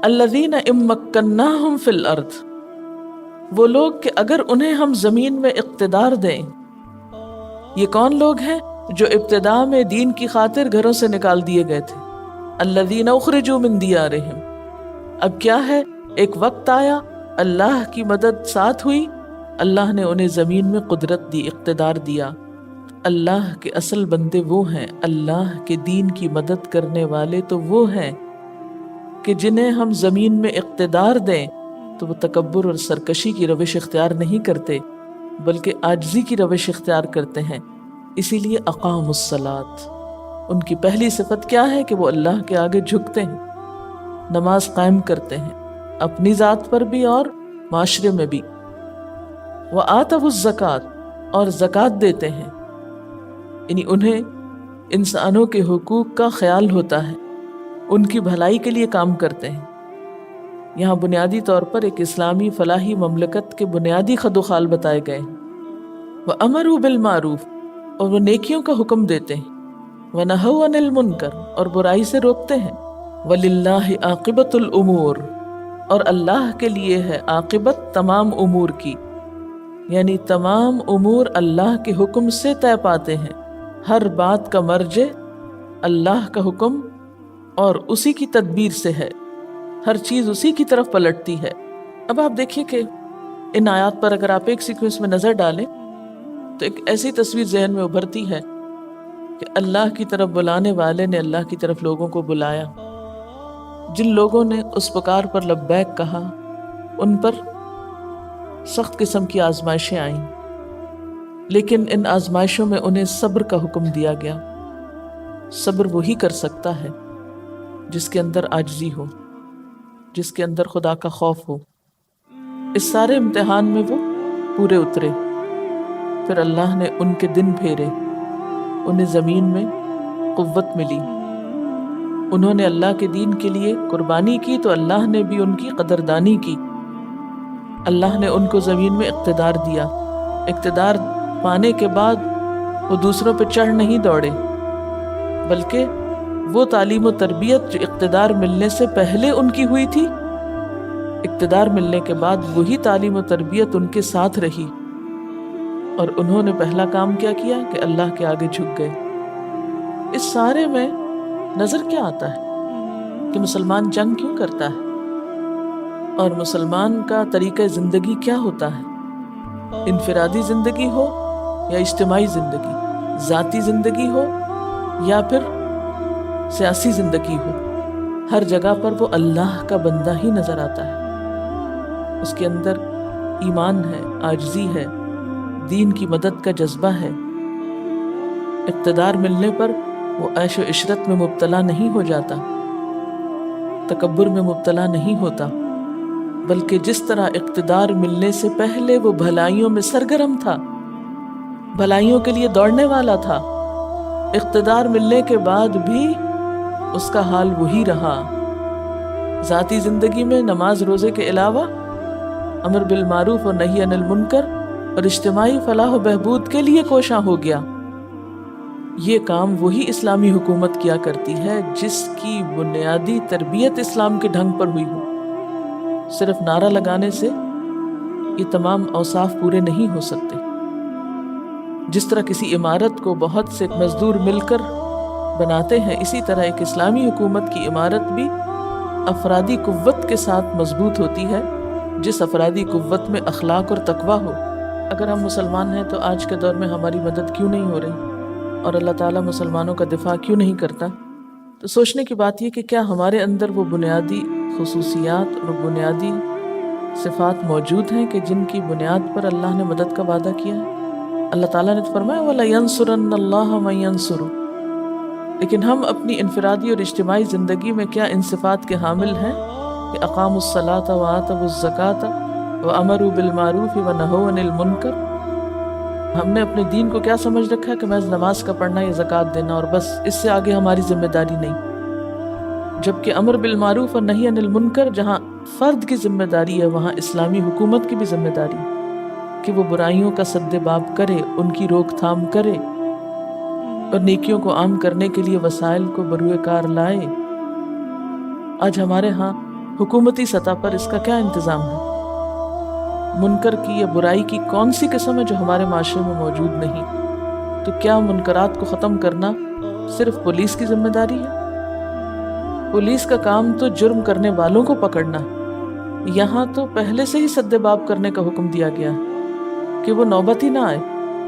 الذین ان مکناہم فی الارض، وہ لوگ کہ اگر انہیں ہم زمین میں اقتدار دیں۔ یہ کون لوگ ہیں؟ جو ابتداء میں دین کی خاطر گھروں سے نکال دیے گئے تھے۔ الذین اخرجوا من دیارہم، اب کیا ہے، ایک وقت آیا، اللہ کی مدد ساتھ ہوئی، اللہ نے انہیں زمین میں قدرت دی، اقتدار دیا۔ اللہ کے اصل بندے وہ ہیں، اللہ کے دین کی مدد کرنے والے تو وہ ہیں کہ جنہیں ہم زمین میں اقتدار دیں تو وہ تکبر اور سرکشی کی روش اختیار نہیں کرتے بلکہ عاجزی کی روش اختیار کرتے ہیں۔ اسی لیے اقاموا الصلاۃ، ان کی پہلی صفت کیا ہے کہ وہ اللہ کے آگے جھکتے ہیں، نماز قائم کرتے ہیں، اپنی ذات پر بھی اور معاشرے میں بھی۔ وآتوا الزکوٰۃ، اور زکوٰۃ دیتے ہیں، یعنی انہیں انسانوں کے حقوق کا خیال ہوتا ہے، ان کی بھلائی کے لیے کام کرتے ہیں۔ یہاں بنیادی طور پر ایک اسلامی فلاحی مملکت کے بنیادی خد و خال بتائے گئے ہیں۔ وَأَمَرُوا بِالْمَعْرُوفِ، اور وہ نیکیوں کا حکم دیتے ہیں، وَنَهَوْا عَنِ الْمُنْکَرِ، اور برائی سے روکتے ہیں، وَلِلَّهِ عَاقِبَةُ الْأُمُورِ، اور اللہ کے لیے ہے عاقبت تمام امور کی، یعنی تمام امور اللہ کے حکم سے طے پاتے ہیں، ہر بات کا مرجع اللہ کا حکم اور اسی کی تدبیر سے ہے، ہر چیز اسی کی طرف پلٹتی ہے۔ اب آپ دیکھیے کہ ان آیات پر اگر آپ ایک سیکوینس میں نظر ڈالیں تو ایک ایسی تصویر ذہن میں ابھرتی ہے کہ اللہ کی طرف بلانے والے نے اللہ کی طرف لوگوں کو بلایا، جن لوگوں نے اس پکار پر لبیک کہا ان پر سخت قسم کی آزمائشیں آئیں، لیکن ان آزمائشوں میں انہیں صبر کا حکم دیا گیا۔ صبر وہی کر سکتا ہے جس کے اندر عاجزی ہو، جس کے اندر خدا کا خوف ہو۔ اس سارے امتحان میں وہ پورے اترے، پھر اللہ نے ان کے دن پھیرے، انہیں زمین میں قوت ملی، انہوں نے اللہ کے دین کے لیے قربانی کی تو اللہ نے بھی ان کی قدردانی کی۔ اللہ نے ان کو زمین میں اقتدار دیا، اقتدار پانے کے بعد وہ دوسروں پہ چڑھ نہیں دوڑے، بلکہ وہ تعلیم و تربیت جو اقتدار ملنے سے پہلے ان کی ہوئی تھی، اقتدار ملنے کے بعد وہی تعلیم و تربیت ان کے ساتھ رہی، اور انہوں نے پہلا کام کیا کیا کہ اللہ کے آگے جھک گئے۔ اس سارے میں نظر کیا آتا ہے کہ مسلمان جنگ کیوں کرتا ہے، اور مسلمان کا طریقہ زندگی کیا ہوتا ہے، انفرادی زندگی ہو یا اجتماعی زندگی، ذاتی زندگی ہو یا پھر سیاسی زندگی ہو، ہر جگہ پر وہ اللہ کا بندہ ہی نظر آتا ہے۔ اس کے اندر ایمان ہے، عاجزی ہے، دین کی مدد کا جذبہ ہے، اقتدار ملنے پر وہ عیش و عشرت میں مبتلا نہیں ہو جاتا، تکبر میں مبتلا نہیں ہوتا، بلکہ جس طرح اقتدار ملنے سے پہلے وہ بھلائیوں میں سرگرم تھا، بھلائیوں کے لیے دوڑنے والا تھا، اقتدار ملنے کے بعد بھی اس کا حال وہی رہا۔ ذاتی زندگی میں نماز روزے کے علاوہ امر بالمعروف اور نہی عن المنکر اور اجتماعی فلاح و بہبود کے لیے کوشاں ہو گیا۔ یہ کام وہی اسلامی حکومت کیا کرتی ہے جس کی بنیادی تربیت اسلام کے ڈھنگ پر ہوئی ہو۔ صرف نعرہ لگانے سے یہ تمام اوصاف پورے نہیں ہو سکتے۔ جس طرح کسی عمارت کو بہت سے مزدور مل کر بناتے ہیں، اسی طرح ایک اسلامی حکومت کی عمارت بھی افرادی قوت کے ساتھ مضبوط ہوتی ہے، جس افرادی قوت میں اخلاق اور تقویٰ ہو۔ اگر ہم مسلمان ہیں تو آج کے دور میں ہماری مدد کیوں نہیں ہو رہی، اور اللہ تعالیٰ مسلمانوں کا دفاع کیوں نہیں کرتا؟ تو سوچنے کی بات یہ کہ کیا ہمارے اندر وہ بنیادی خصوصیات اور بنیادی صفات موجود ہیں کہ جن کی بنیاد پر اللہ نے مدد کا وعدہ کیا ہے؟ اللہ تعالیٰ نے فرمایا وَلَيَنْصُرَنَّ اللَّهَ مَن يَنْصُرُهُ، لیکن ہم اپنی انفرادی اور اجتماعی زندگی میں کیا ان صفات کے حامل ہیں کہ اقاموا الصلاۃ وآتوا الزکاۃ وامروا بالمعروف ونہوا عن المنکر؟ ہم نے اپنے دین کو کیا سمجھ رکھا ہے کہ محض نماز کا پڑھنا یا زکوٰۃ دینا اور بس، اس سے آگے ہماری ذمہ داری نہیں، جبکہ امر بالمعروف اور نہی عن المنکر جہاں فرد کی ذمہ داری ہے وہاں اسلامی حکومت کی بھی ذمہ داری کہ وہ برائیوں کا سد باب کرے، ان کی روک تھام کرے اور نیکیوں کو عام کرنے کے لیے وسائل کو بروئے کار لائے۔ آج ہمارے ہاں حکومتی سطح پر اس کا کیا انتظام ہے؟ منکر کی یا برائی کی کون سی قسم ہے جو ہمارے معاشرے میں موجود نہیں؟ تو کیا منکرات کو ختم کرنا صرف پولیس کی ذمہ داری ہے؟ پولیس کا کام تو جرم کرنے والوں کو پکڑنا ہے۔ یہاں تو پہلے سے ہی سد باب کرنے کا حکم دیا گیا ہے کہ وہ نوبت ہی نہ آئے۔